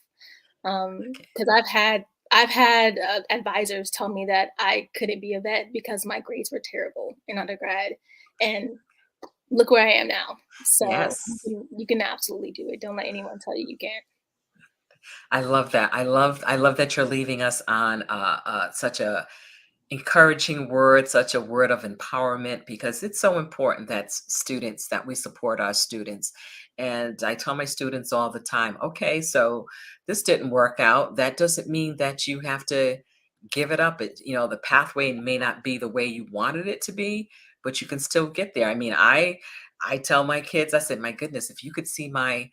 Okay. Because I've had advisors tell me that I couldn't be a vet because my grades were terrible in undergrad, and look where I am now. So Yes. you can absolutely do it. Don't let anyone tell you you can't. I love that. I love that you're leaving us on such a encouraging word, such a word of empowerment, because it's so important that students, that we support our students. And I tell my students all the time, okay, so this didn't work out. That doesn't mean that you have to give it up. The pathway may not be the way you wanted it to be, but you can still get there. I mean, I tell my kids, I said, my goodness, if you could see my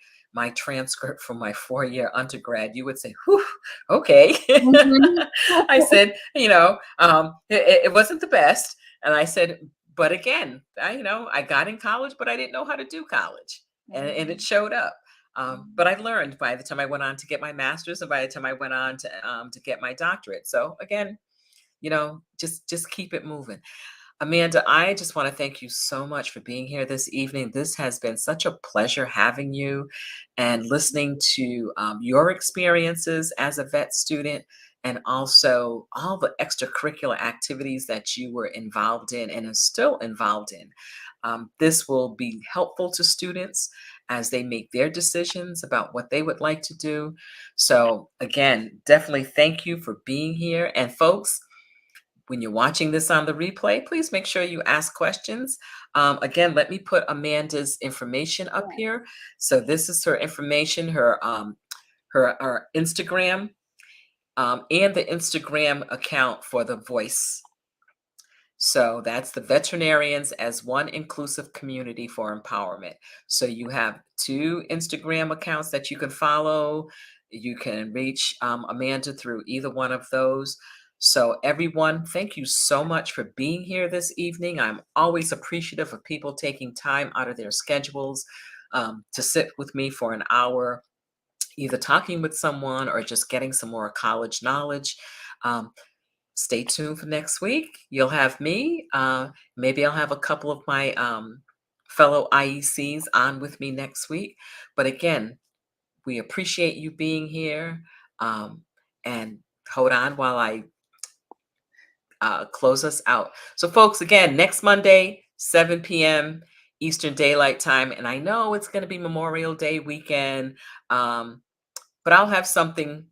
transcript from my 4-year undergrad, you would say, whew, okay. Mhm. I said, it wasn't the best. And I said, but again, I got in college, but I didn't know how to do college. And it Mhm. showed up. But Mhm. I learned by the time I went on to get my master's, and by the time I went on to get my doctorate. So again, just keep it moving. Amanda, I just want to thank you so much for being here this evening. This has been such a pleasure having you and listening to your experiences as a vet student, and also all the extracurricular activities that you were involved in and are still involved in. This will be helpful to students as they make their decisions about what they would like to do. So, again, definitely thank you for being here. And, folks, when you're watching this on the replay, please make sure you ask questions. Again, let me put Amanda's information up Yeah. here. So this is her information, her Instagram, and the Instagram account for the Voice. So that's the Veterinarians as One Inclusive Community for Empowerment. So you have 2 Instagram accounts that you can follow. You can reach Amanda through either one of those. So, everyone, thank you so much for being here this evening. I'm always appreciative of people taking time out of their schedules to sit with me for an hour, either talking with someone or just getting some more college knowledge. Um, Stay tuned for next week. You'll have me. Maybe I'll have a couple of my fellow IECs on with me next week. But again, we appreciate you being here. Um, And hold on while I close us out. So, folks, again, next Monday, 7 p.m. Eastern Daylight Time. And I know it's going to be Memorial Day weekend, but I'll have something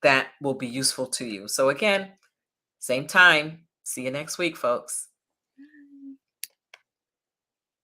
that will be useful to you. So, again, same time. See you next week, folks.